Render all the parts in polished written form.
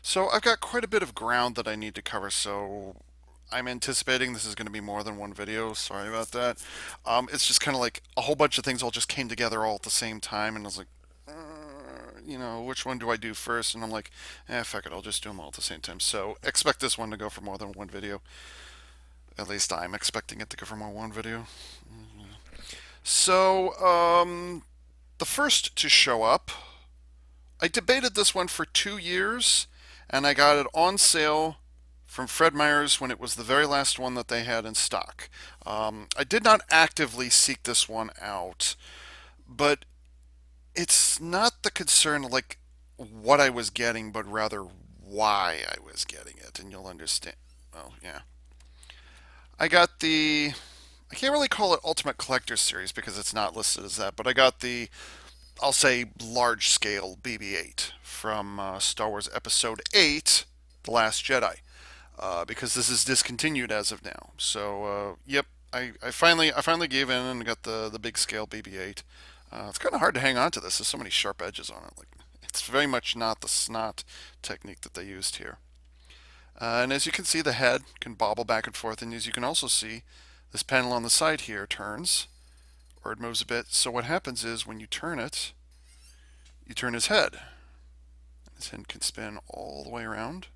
So I've got quite a bit of ground that I need to cover, so I'm anticipating this is going to be more than one video. Sorry about that. It's just kind of like a whole bunch of things all just came together all at the same time, and I was like, which one do I do first? And I'm like, fuck it, I'll just do them all at the same time. So expect this one to go for more than one video. At least I'm expecting it to go for more than one video. So, the first to show up, I debated this one for 2 years, and I got it on sale from Fred Meyer's when it was the very last one that they had in stock. I did not actively seek this one out, but it's not the concern like what I was getting, but rather why I was getting it, and you'll understand. Well, yeah. I got the. I can't really call it Ultimate Collector Series because it's not listed as that, but I got the, I'll say, large scale BB-8 from Star Wars Episode 8, The Last Jedi, because this is discontinued as of now. So, yep, I finally gave in and got the big scale BB-8. It's kind of hard to hang on to this. There's so many sharp edges on it. Like, it's very much not the snot technique that they used here. And as you can see, the head can bobble back and forth, and as you can also see, this panel on the side here turns, or it moves a bit. So what happens is when you turn it, you turn his head. His head can spin all the way around.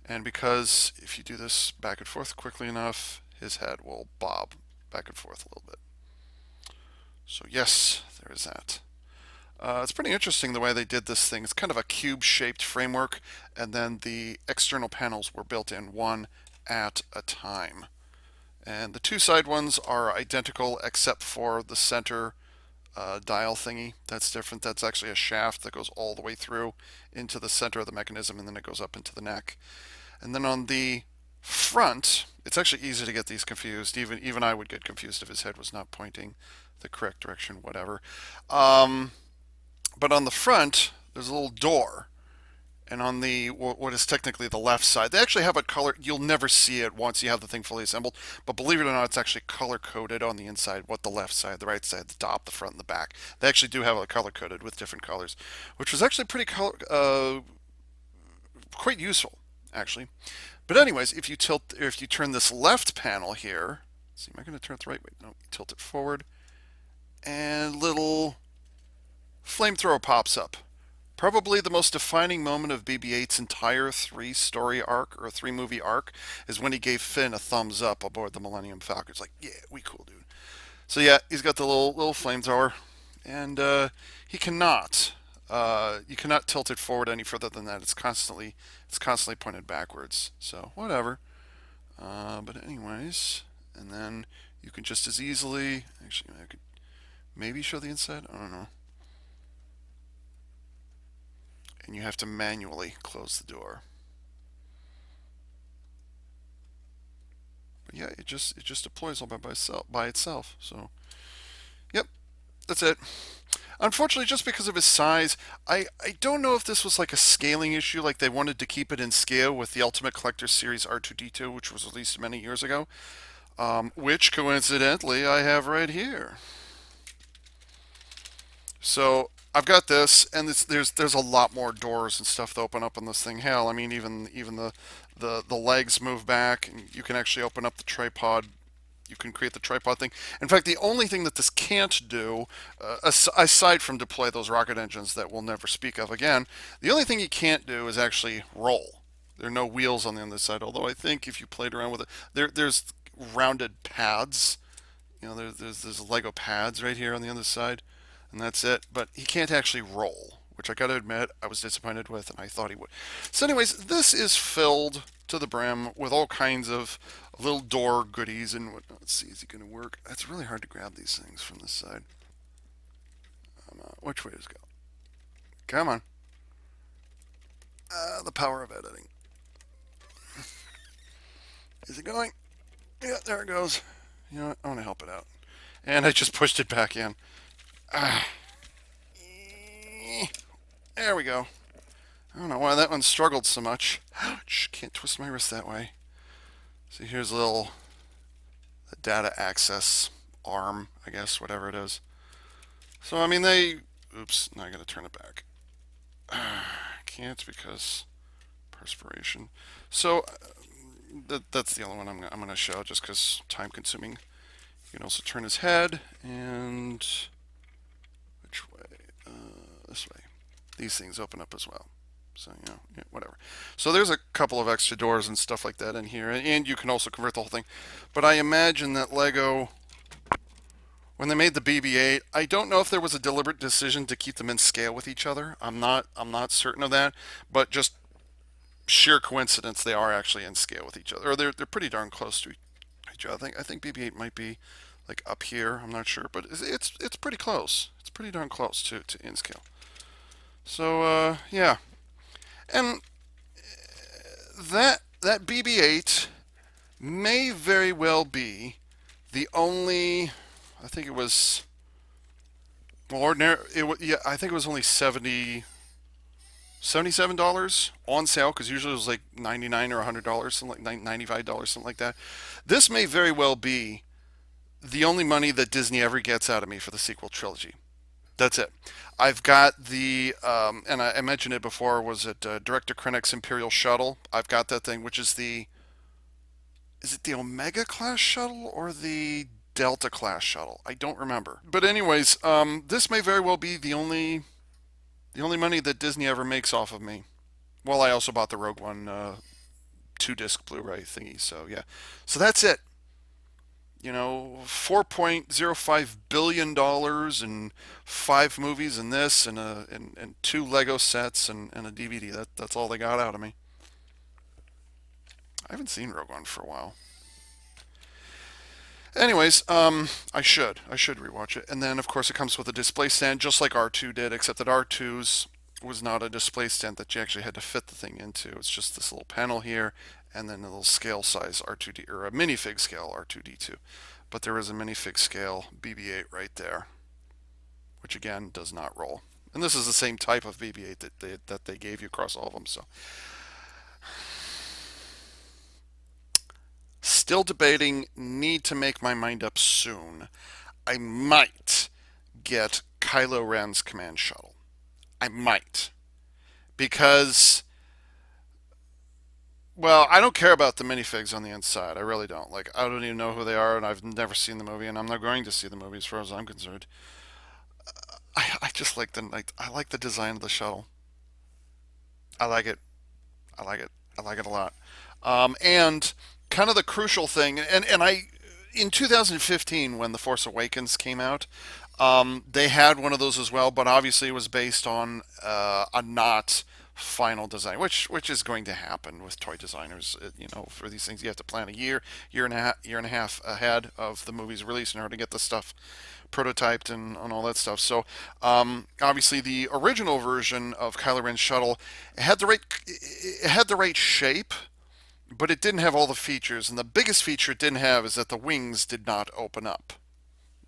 And because if you do this back and forth quickly enough, his head will bob back and forth a little bit. So yes, there is that. It's pretty interesting the way they did this thing. It's kind of a cube-shaped framework, and then the external panels were built in one at a time. And the two side ones are identical except for the center dial thingy. That's different. That's actually a shaft that goes all the way through into the center of the mechanism, and then it goes up into the neck. And then on the front, it's actually easy to get these confused. Even I would get confused if his head was not pointing the correct direction, whatever. Um, but on the front, there's a little door, and on the what is technically the left side, they actually have it colored. You'll never see it once you have the thing fully assembled, but believe it or not, it's actually color coded on the inside. What the left side, the right side, the top, the front, and the back. They actually do have it color coded with different colors, which was actually quite useful, actually. But anyways, if you turn this left panel here, let's see, am I going to turn it the right way? No, tilt it forward, and little flamethrower pops up. Probably the most defining moment of BB-8's entire three-story arc or three-movie arc is when he gave Finn a thumbs up aboard the Millennium Falcon. It's like, yeah, we cool, dude. So yeah, he's got the little flamethrower, and he cannot. You cannot tilt it forward any further than that. It's constantly pointed backwards. So whatever. But anyways, and then you can just as easily. Actually, I could maybe show the inside. I don't know. And you have to manually close the door. But yeah, it just deploys all by itself. So yep, that's it. Unfortunately, just because of his size, I don't know if this was like a scaling issue, like they wanted to keep it in scale with the Ultimate Collector Series R2D2, which was released many years ago, which coincidentally I have right here. So I've got this, and there's a lot more doors and stuff to open up on this thing. Hell, I mean even the legs move back, and you can actually open up the tripod. You can create the tripod thing. In fact, the only thing that this can't do, aside from deploy those rocket engines that we'll never speak of again, the only thing you can't do is actually roll. There are no wheels on the other side. Although I think if you played around with it, there's rounded pads. There's Lego pads right here on the other side, and that's it. But he can't actually roll, which I got to admit I was disappointed with, and I thought he would. So, anyways, this is filled to the brim with all kinds of little door goodies and whatnot. Let's see, is he going to work? It's really hard to grab these things from this side. Which way does it go? Come on. The power of editing. Is it going? Yeah, there it goes. You know what? I want to help it out. And I just pushed it back in. Ah, there we go. I don't know why that one struggled so much. Ouch, can't twist my wrist that way. So here's a little the data access arm, I guess, whatever it is. So, I mean, oops, now I gotta turn it back. Can't because perspiration. So that's the only one I'm gonna show just because time consuming. You can also turn his head and which way? This way. These things open up as well. So, yeah, whatever. So there's a couple of extra doors and stuff like that in here, and you can also convert the whole thing. But I imagine that Lego, when they made the BB-8, I don't know if there was a deliberate decision to keep them in scale with each other. I'm not certain of that, but just sheer coincidence, they are actually in scale with each other, or they're pretty darn close to each other. I think BB-8 might be like up here. I'm not sure, but it's pretty close. It's pretty darn close to in scale. So yeah, and that BB-8 may very well be the only. I think it was well, ordinary. Yeah, I think it was only $77 on sale because usually it was like 99 or $100, something like $95, something like that. This may very well be the only money that Disney ever gets out of me for the sequel trilogy. That's it. I've got and I mentioned it before. Was it Director Krennic's Imperial Shuttle? I've got that thing, which is is it the Omega class shuttle or the Delta class shuttle? I don't remember. But anyways, this may very well be the only money that Disney ever makes off of me. Well, I also bought the Rogue One 2 disc Blu-ray thingy. So yeah, so that's it. $4.05 billion and 5 movies and this and 2 Lego sets and a DVD. That's all they got out of me. I haven't seen Rogue One for a while. Anyways, I should rewatch it. And then of course it comes with a display stand, just like R2 did, except that R2's was not a display stand that you actually had to fit the thing into. It's just this little panel here, and then a little scale size R2D or a minifig scale R2D2. But there is a minifig scale BB-8 right there, which again does not roll. And this is the same type of BB-8 that they gave you across all of them. So still debating. Need to make my mind up soon. I might get Kylo Ren's command shuttle. I might because well, I don't care about the minifigs on the inside. I really don't. Like, I don't even know who they are, and I've never seen the movie, and I'm not going to see the movie as far as I'm concerned. I just I like the design of the shuttle. I like it. I like it. I like it a lot. And kind of the crucial thing, and I in 2015 when The Force Awakens came out, they had one of those as well, but obviously it was based on a not final design, which is going to happen with toy designers. For these things, you have to plan a year and a half ahead of the movie's release in order to get the stuff prototyped and all that stuff. So obviously the original version of Kylo Ren's shuttle had the right shape, but it didn't have all the features. And the biggest feature it didn't have is that the wings did not open up.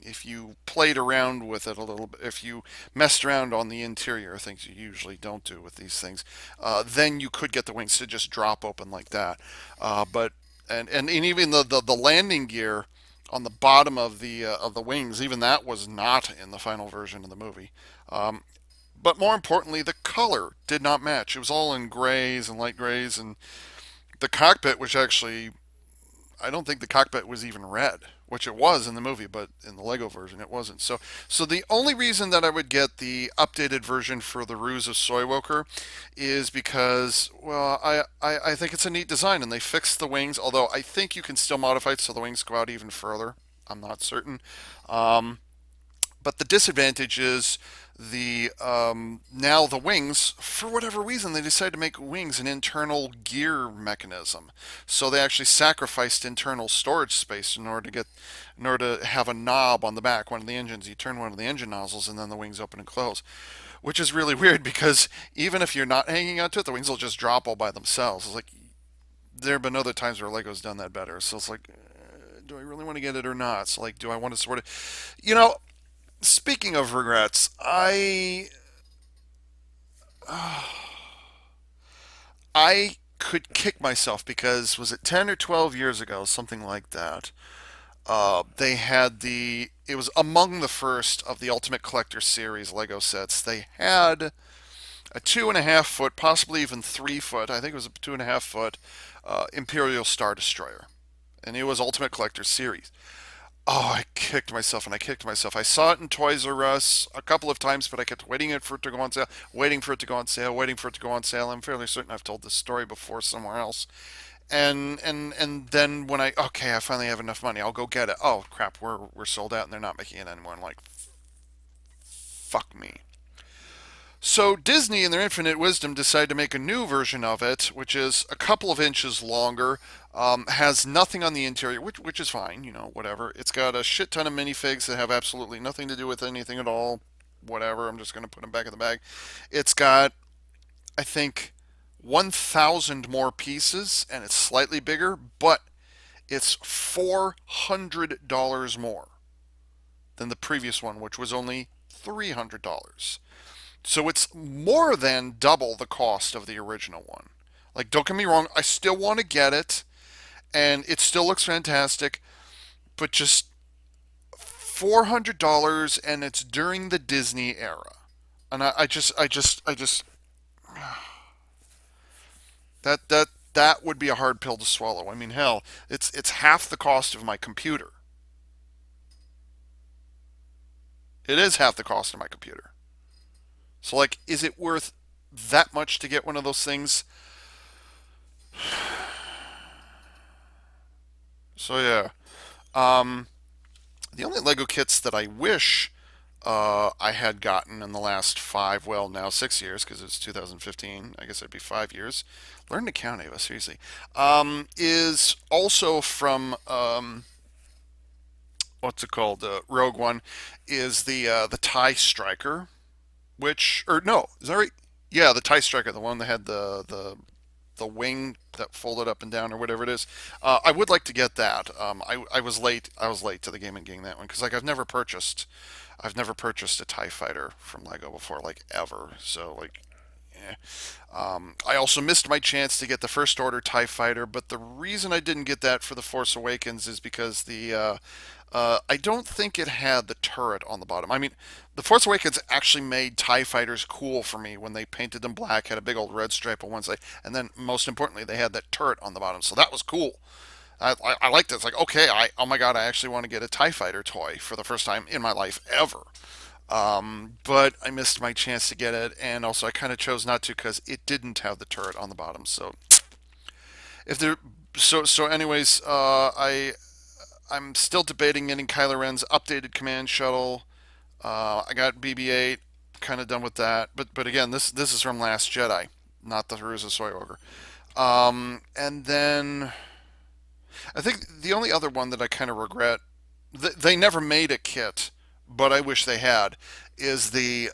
If you played around with it a little bit, if you messed around on the interior, things you usually don't do with these things, then you could get the wings to just drop open like that. But and even the landing gear on the bottom of the wings, even that was not in the final version of the movie. Um, but more importantly, the color did not match. It was all in grays and light grays, and the cockpit, which actually I don't think the cockpit was even red, which it was in the movie, but in the Lego version it wasn't. So the only reason that I would get the updated version for the Ruse of Soywoker is because, well, I think it's a neat design and they fixed the wings, although I think you can still modify it so the wings go out even further. I'm not certain. Um, but the disadvantage is now the wings, for whatever reason, they decided to make wings an internal gear mechanism. So they actually sacrificed internal storage space in order to have a knob on the back, one of the engines. You turn one of the engine nozzles, and then the wings open and close, which is really weird because even if you're not hanging onto it, the wings will just drop all by themselves. It's like there have been other times where Lego's done that better. So it's like, do I really want to get it or not? So like, do I want to sort of, you know, speaking of regrets, I could kick myself because was it 10 or 12 years ago, something like that. They had it was among the first of the Ultimate Collector series Lego sets. They had a 2.5 foot, possibly even 3 foot. I think it was a 2.5 foot Imperial Star Destroyer, and it was Ultimate Collector Series. Oh, I kicked myself and I kicked myself. I saw it in Toys R Us a couple of times, but I kept waiting for it to go on sale, waiting for it to go on sale, waiting for it to go on sale. I'm fairly certain I've told this story before somewhere else. And then when I finally have enough money, I'll go get it. Oh crap, we're sold out and they're not making it anymore. I'm like, fuck me. So Disney, in their infinite wisdom, decided to make a new version of it, which is a couple of inches longer, has nothing on the interior, which is fine, whatever. It's got a shit ton of minifigs that have absolutely nothing to do with anything at all. Whatever. I'm just going to put them back in the bag. It's got, I think, 1,000 more pieces, and it's slightly bigger, but it's $400 more than the previous one, which was only $300. So it's more than double the cost of the original one. Like, don't get me wrong, I still want to get it, and it still looks fantastic, but just $400, and it's during the Disney era. And I just that would be a hard pill to swallow. I mean, hell, it's half the cost of my computer. It is half the cost of my computer. So, like, is it worth that much to get one of those things? So yeah. Um, the only Lego kits that I wish I had gotten in the last five, well, now 6 years, because it's 2015. I guess it'd be 5 years. Learn to count, Ava, seriously. Is also from what's it called? Rogue One. Is the TIE Striker, which or no, is that right? Yeah, the TIE Striker, the one that had the wing that folded up and down or whatever it is. I would like to get that. I was late. I was late to the game and getting that one because like I've never purchased a Tie Fighter from Lego before, like ever. So like, eh. I also missed my chance to get the First Order Tie Fighter, but the reason I didn't get that for the Force Awakens is because I don't think it had the turret on the bottom. I mean, the Force Awakens actually made TIE fighters cool for me when they painted them black, had a big old red stripe on one side, and then most importantly, they had that turret on the bottom. So that was cool. I liked it. It's like, okay, oh my god, I actually want to get a TIE fighter toy for the first time in my life ever. But I missed my chance to get it, and also I kind of chose not to because it didn't have the turret on the bottom. So if there, anyways, I'm still debating getting Kylo Ren's updated command shuttle. I got BB-8, kind of done with that. But again, this is from Last Jedi, not the Haruza Soy Ogre. And then I think the only other one that I kind of regret, they never made a kit, but I wish they had, is the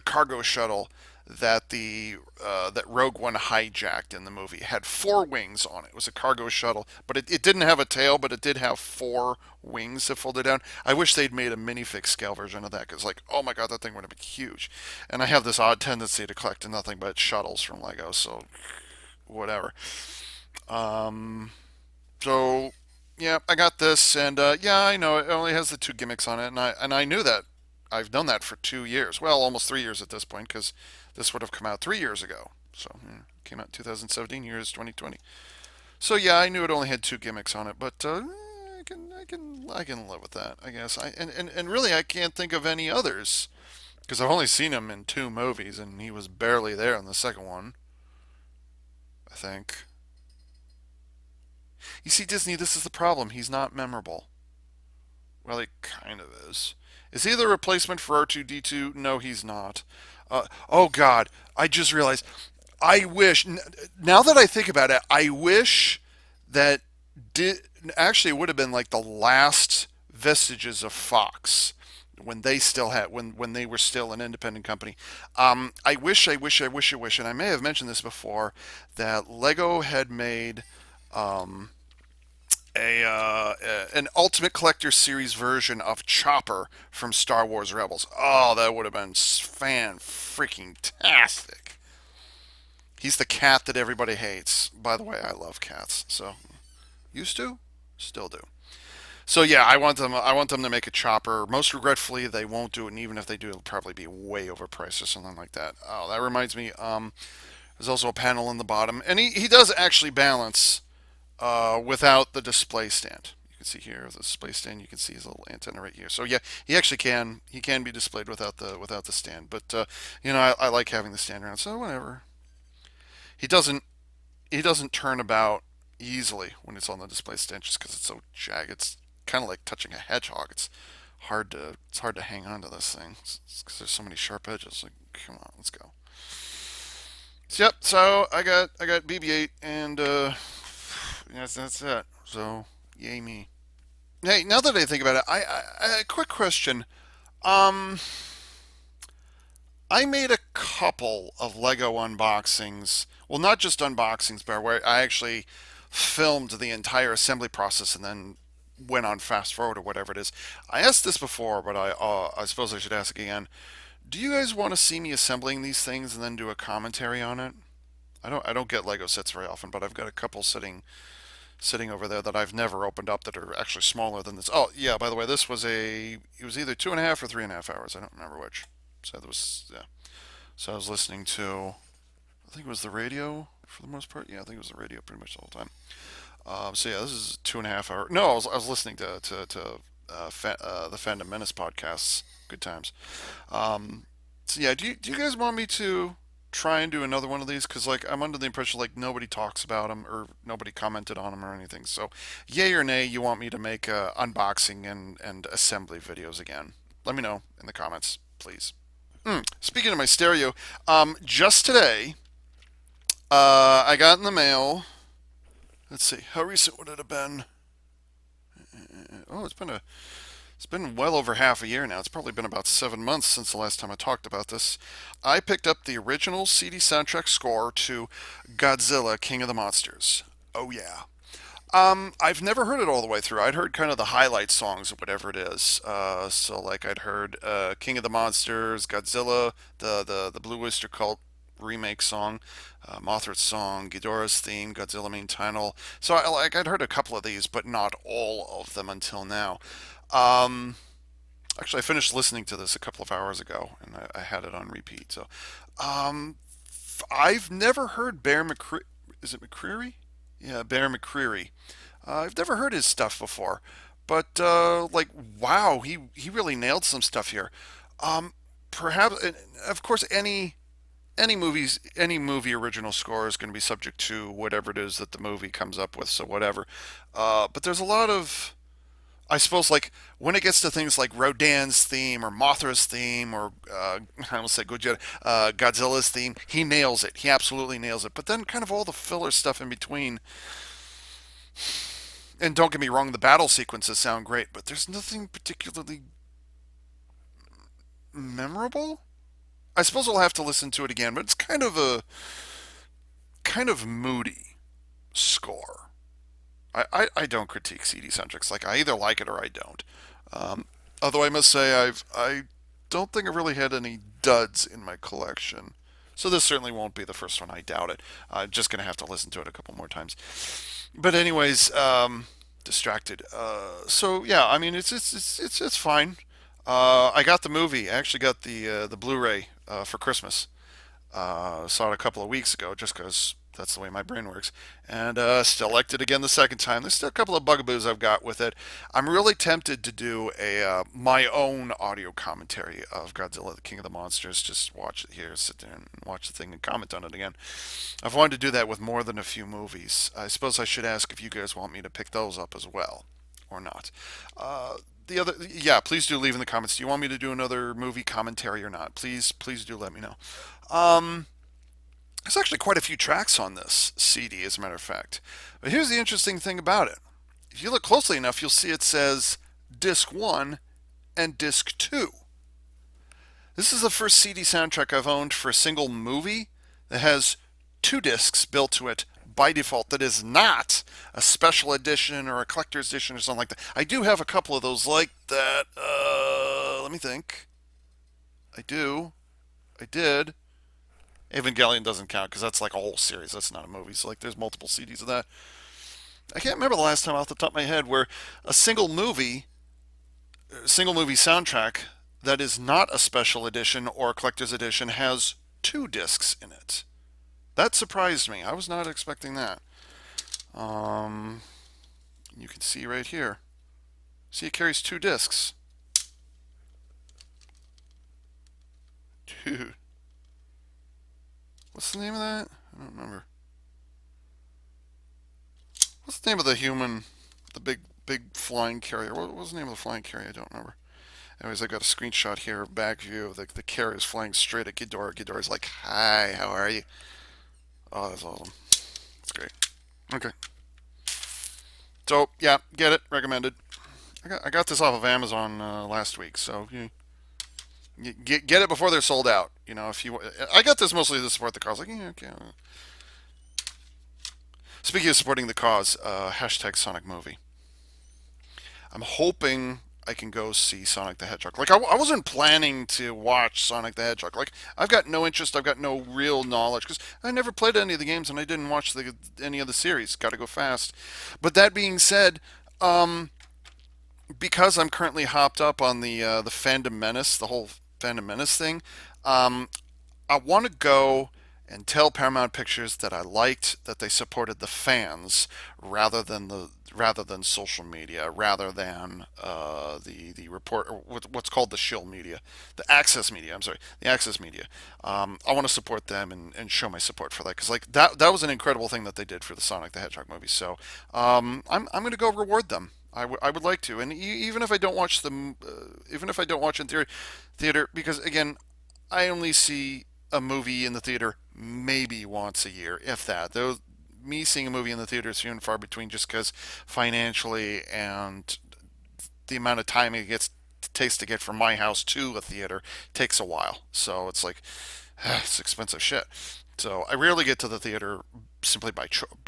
cargo shuttle that Rogue One hijacked in the movie. It had four wings on it. It was a cargo shuttle, but it didn't have a tail, but it did have four wings that folded down. I wish they'd made a minifig scale version of that because, like, oh my god, that thing would have been huge. And I have this odd tendency to collect nothing but shuttles from Lego, so whatever. Um, so yeah, I got this, and yeah, I know it only has the two gimmicks on it, and I knew that. I've done that for 2 years. Well, almost 3 years at this point, because this would have come out 3 years ago. So yeah, it came out in 2017. Years 2020. So yeah, I knew it only had two gimmicks on it, but I can live with that, I guess. And really, I can't think of any others because I've only seen him in two movies, and he was barely there in the second one. I think. You see, Disney, this is the problem. He's not memorable. Well, he kind of is. Is he the replacement for R2D2? No, he's not. Oh God, I just realized. I wish. Now that I think about it, I wish that did actually it would have been like the last vestiges of Fox when they still had when they were still an independent company. I wish, and I may have mentioned this before that Lego had made an Ultimate Collector Series version of Chopper from Star Wars Rebels. Oh, that would have been fan freaking tastic. He's the cat that everybody hates. By the way, I love cats. So used to, still do. So yeah, I want them to make a chopper. Most regretfully, they won't do it, and even if they do, it'll probably be way overpriced or something like that. Oh, that reminds me. There's also a panel in the bottom, and he does actually balance without the display stand. You can see here the display stand. You can see his little antenna right here. So yeah, he can be displayed without the stand. But I like having the stand around. So whatever. He doesn't he doesn't turn about easily when it's on the display stand just because it's so jagged. It's kind of like touching a hedgehog. It's hard to hang on to this thing because there's so many sharp edges. Like, come on, let's go. So, yep. So I got BB-8 and yes, that's it. So yay me. Hey, now that I think about it, a quick question. Um, I made a couple of Lego unboxings. Well, not just unboxings, but where I actually filmed the entire assembly process and then went on fast forward or whatever it is. I asked this before, but I suppose I should ask again. Do you guys want to see me assembling these things and then do a commentary on it? I don't get Lego sets very often, but I've got a couple sitting over there that I've never opened up that are actually smaller than this. Oh yeah, by the way, it was either 2.5 or 3.5 hours. I don't remember which. So there was yeah. So I was listening to, I think it was the radio for the most part. Yeah, I think it was the radio pretty much the whole time. So yeah, this is 2.5 hour. No, I was listening to the Fandom Menace podcasts. Good times. Um, so yeah, do you guys want me to try and do another one of these? Because like I'm under the impression like nobody talks about them or nobody commented on them or anything. So yay or nay, you want me to make unboxing and assembly videos again? Let me know in the comments, please. Speaking of my stereo, just today, I got in the mail. Let's see, how recent would it have been? Oh, it's been well over half a year now. It's probably been about 7 months since the last time I talked about this. I picked up the original CD soundtrack score to Godzilla, King of the Monsters. Oh yeah. I've never heard it all the way through. I'd heard kind of the highlight songs or whatever it is. So like I'd heard King of the Monsters, Godzilla, the Blue Oyster Cult remake song, Mothra's song, Ghidorah's theme, Godzilla main title. So I'd heard a couple of these, but not all of them until now. Um, Actually, I finished listening to this a couple of hours ago, and I had it on repeat. So, um, I've never heard Bear McCreary. Is it McCreary? Yeah, Bear McCreary. I've never heard his stuff before, but like, wow, he really nailed some stuff here. Um, Perhaps, and of course, any movie original score is going to be subject to whatever it is that the movie comes up with. So whatever. But there's a lot of, I suppose, like when it gets to things like Rodin's theme or Mothra's theme or I almost say Godzilla's theme, he nails it. He absolutely nails it. But then kind of all the filler stuff in between. And don't get me wrong, the battle sequences sound great, but there's nothing particularly memorable. I suppose I'll have to listen to it again, but it's kind of moody score. I don't critique CD soundtracks. Like I either like it or I don't. Um, Although I must say I don't think I've really had any duds in my collection. So this certainly won't be the first one. I doubt it. I'm just gonna have to listen to it a couple more times. But anyways, distracted. So yeah, I mean it's fine. I got the movie. I actually got the Blu-ray for Christmas. Saw it a couple of weeks ago just because that's the way my brain works. And still liked it again the second time. There's still a couple of bugaboos I've got with it. I'm really tempted to do a my own audio commentary of Godzilla, the King of the Monsters. Just watch it here, sit there and watch the thing and comment on it again. I've wanted to do that with more than a few movies. I suppose I should ask if you guys want me to pick those up as well or not. The other, yeah, please do leave in the comments. Do you want me to do another movie commentary or not? Please do let me know. Um, there's actually quite a few tracks on this CD, as a matter of fact. But here's the interesting thing about it. If you look closely enough, you'll see it says Disc 1 and Disc 2. This is the first CD soundtrack I've owned for a single movie that has two discs built to it by default that is not a special edition or a collector's edition or something like that. I do have a couple of those like that. Let me think. I do. I did. Evangelion doesn't count because that's like a whole series. That's not a movie. So like, there's multiple CDs of that. I can't remember the last time off the top of my head where a single movie soundtrack that is not a special edition or a collector's edition has two discs in it. That surprised me. I was not expecting that. Um, you can see right here. See, it carries two discs. Dude, what's the name of that? I don't remember. What's the name of the human, the big flying carrier? What was the name of the flying carrier? I don't remember. Anyways, I got a screenshot here, back view of the carriers flying straight at Ghidorah. Ghidorah's like, "Hi, how are you?" Oh, that's awesome. That's great. Okay, so yeah, get it. Recommended. I got this off of Amazon last week, so you get it before they're sold out. If you, I got this mostly to support the cause. Like, yeah, okay. Speaking of supporting the cause, hashtag Sonic movie. I'm hoping I can go see Sonic the Hedgehog. Like, I wasn't planning to watch Sonic the Hedgehog. Like, I've got no interest. I've got no real knowledge because I never played any of the games and I didn't watch any of the series. Got to go fast. But that being said, um, because I'm currently hopped up on the Fandom Menace, the whole Fandom Menace thing, um, I want to go and tell Paramount Pictures that I liked that they supported the fans rather than social media, rather than the report or what's called the shill media, the access media. I'm sorry, the access media. I want to support them and show my support for that because like that was an incredible thing that they did for the Sonic the Hedgehog movie. So I'm going to go reward them. I would like to, and even if I don't watch them, even if I don't watch in theater, because again, I only see a movie in the theater maybe once a year, if that. Though me seeing a movie in the theater is few and far between, just because financially and the amount of time it takes to get from my house to a theater takes a while. So it's like it's expensive shit. So I rarely get to the theater simply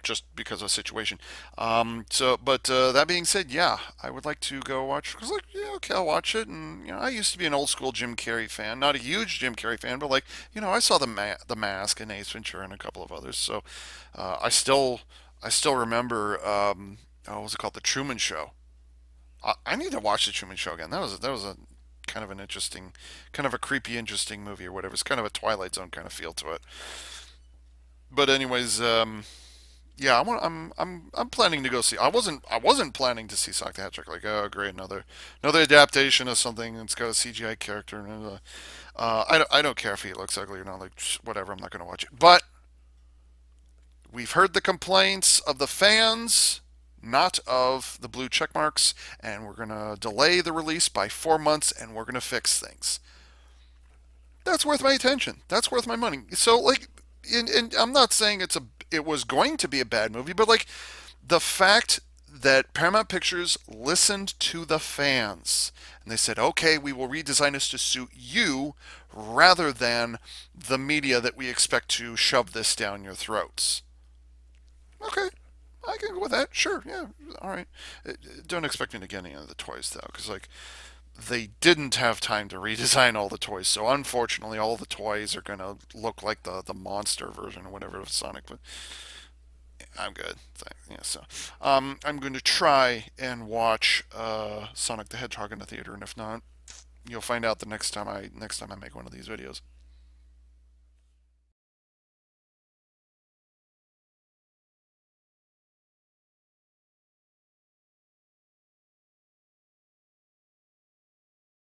just because of a situation. But that being said, yeah, I would like to go watch. Cause like, yeah, okay, I'll watch it. And I used to be an old school Jim Carrey fan, not a huge Jim Carrey fan, but like, I saw the Mask and Ace Ventura and a couple of others. So I still remember. What was it called? The Truman Show. I need to watch the Truman Show again. That was a kind of an interesting, kind of a creepy, interesting movie or whatever. It's kind of a Twilight Zone kind of feel to it. But anyways, yeah, I'm planning to go see. I wasn't planning to see Sonic the Hedgehog. Like, oh great, another adaptation of something that's got a CGI character. And I don't care if he looks ugly or not. Like whatever, I'm not going to watch it. But we've heard the complaints of the fans, not of the blue check marks, and we're going to delay the release by 4 months, and we're going to fix things. That's worth my attention. That's worth my money. So like, and I'm not saying it was going to be a bad movie, but like the fact that Paramount Pictures listened to the fans and they said, okay, we will redesign this to suit you rather than the media that we expect to shove this down your throats. Okay, I can go with that. Sure, yeah, all right. Don't expect me to get any of the toys though, because like they didn't have time to redesign all the toys. So unfortunately, all the toys are gonna look like the monster version or whatever of Sonic. But I'm good. Yeah, so I'm going to try and watch Sonic the Hedgehog in the theater, and if not, you'll find out the next time I make one of these videos.